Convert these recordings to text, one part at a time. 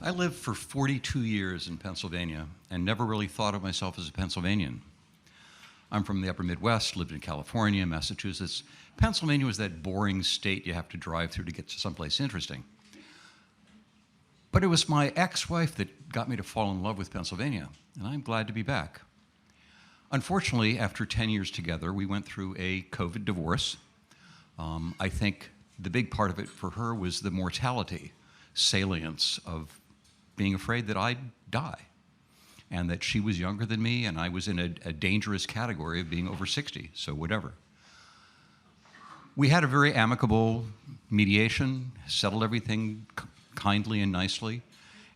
I lived for 42 years in Pennsylvania and never really thought of myself as a Pennsylvanian. I'm from the upper Midwest, lived in California, Massachusetts. Pennsylvania was that boring state you have to drive through to get to someplace interesting. But it was my ex-wife that got me to fall in love with Pennsylvania, and I'm glad to be back. Unfortunately, after 10 years together, we went through a COVID divorce. I think the big part of it for her was the mortality, salience of being afraid that I'd die, and that she was younger than me, and I was in a dangerous category of being over 60, so whatever. We had a very amicable mediation, settled everything kindly and nicely,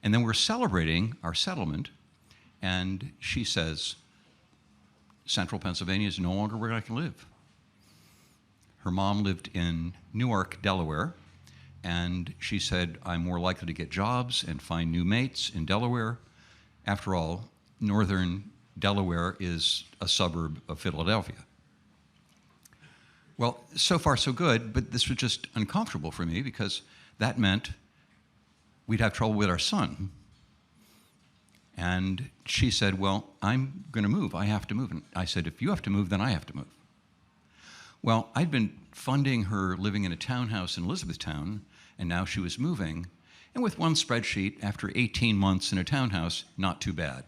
and then we're celebrating our settlement, and she says, Central Pennsylvania is no longer where I can live. Her mom lived in Newark, Delaware, and she said, I'm more likely to get jobs and find new mates in Delaware. After all, northern Delaware is a suburb of Philadelphia. Well, so far so good, but this was just uncomfortable for me because that meant we'd have trouble with our son. And she said, well, I'm going to move. I have to move. And I said, if you have to move, then I have to move. Well, I'd been funding her living in a townhouse in Elizabethtown, and now she was moving. And with one spreadsheet, after 18 months in a townhouse, not too bad.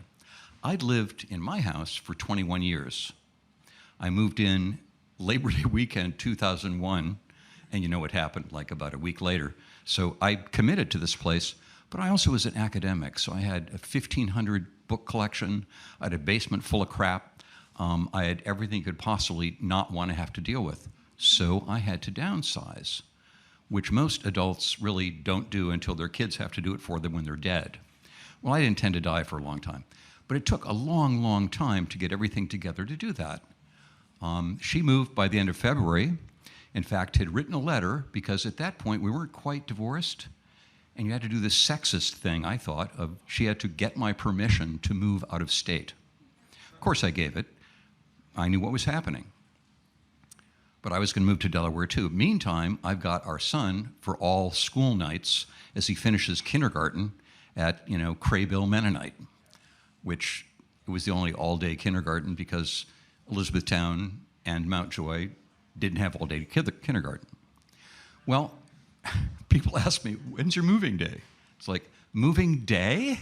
I'd lived in my house for 21 years. I moved in Labor Day weekend 2001, and you know what happened like about a week later. So I committed to this place, but I also was an academic, so I had a 1,500 book collection, I had a basement full of crap, I had everything you could possibly not want to have to deal with. So I had to downsize, which most adults really don't do until their kids have to do it for them when they're dead. Well, I didn't intend to die for a long time, but it took a long, long time to get everything together to do that. She moved by the end of February. In fact, had written a letter because at that point we weren't quite divorced, and you had to do this sexist thing, I thought, of she had to get my permission to move out of state. Of course I gave it. I knew what was happening. But I was going to move to Delaware too. Meantime, I've got our son for all school nights as he finishes kindergarten at, Craybill Mennonite, which was the only all-day kindergarten because Elizabethtown and Mountjoy didn't have all-day kindergarten. Well, people ask me, when's your moving day? It's like, moving day?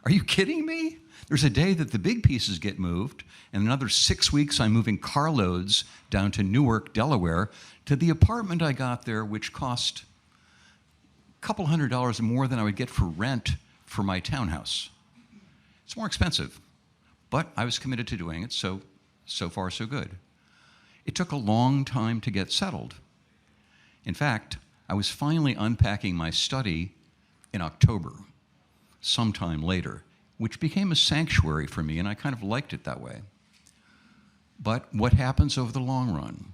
Are you kidding me? There's a day that the big pieces get moved, and another 6 weeks I'm moving carloads down to Newark, Delaware, to the apartment I got there, which cost a couple $100 more than I would get for rent for my townhouse. It's more expensive, but I was committed to doing it, so far so good. It took a long time to get settled. In fact, I was finally unpacking my study in October, sometime later, which became a sanctuary for me, and I kind of liked it that way. But what happens over the long run?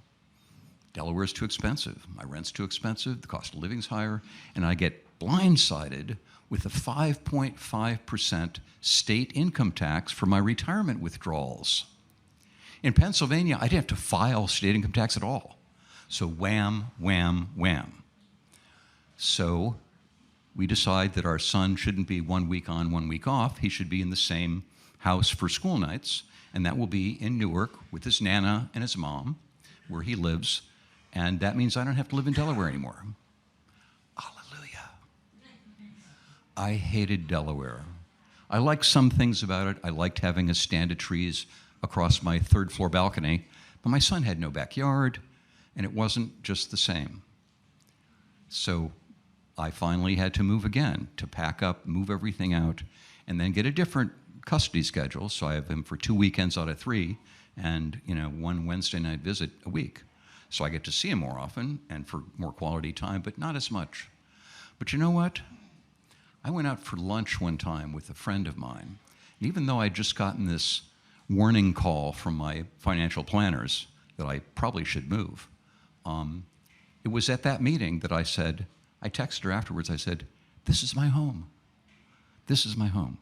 Delaware's too expensive, my rent's too expensive, the cost of living's higher, and I get blindsided with a 5.5% state income tax for my retirement withdrawals. In Pennsylvania, I didn't have to file state income tax at all. So wham, wham, wham. So we decide that our son shouldn't be 1 week on, 1 week off. He should be in the same house for school nights, and that will be in Newark with his nana and his mom, where he lives, and that means I don't have to live in Delaware anymore. Hallelujah. I hated Delaware. I liked some things about it. I liked having a stand of trees across my third-floor balcony, but my son had no backyard, and it wasn't just the same. So I finally had to move again, to pack up, move everything out, and then get a different custody schedule. So I have him for 2 weekends out of 3, and 1 Wednesday night visit a week. So I get to see him more often and for more quality time, but not as much. But you know what? I went out for lunch one time with a friend of mine, and even though I'd just gotten this warning call from my financial planners that I probably should move, it was at that meeting that I texted her afterwards, I said, this is my home. This is my home.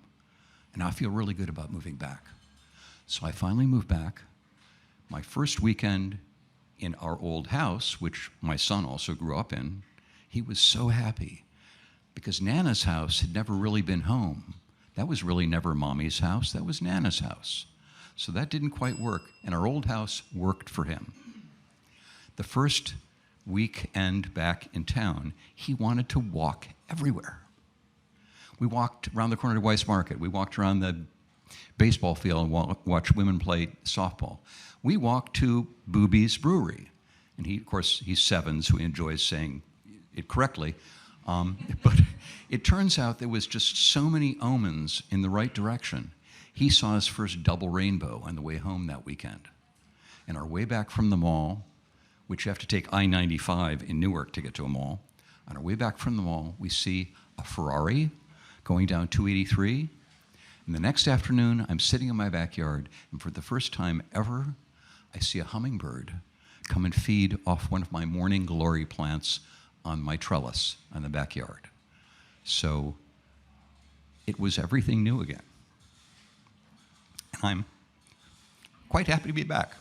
And I feel really good about moving back. So I finally moved back. My first weekend in our old house, which my son also grew up in, he was so happy. because Nana's house had never really been home. That was really never Mommy's house. That was Nana's house. So that didn't quite work, and our old house worked for him. The first weekend back in town, he wanted to walk everywhere. We walked around the corner to Weiss Market. We walked around the baseball field and watched women play softball. We walked to Booby's Brewery. And he, of course, he's 7, so he enjoys saying it correctly. But it turns out there was just so many omens in the right direction. He saw his first double rainbow on the way home that weekend. And our way back from the mall, which you have to take I-95 in Newark to get to a mall, on our way back from the mall, we see a Ferrari going down 283. And the next afternoon, I'm sitting in my backyard, and for the first time ever, I see a hummingbird come and feed off one of my morning glory plants on my trellis in the backyard. So it was everything new again. And I'm quite happy to be back.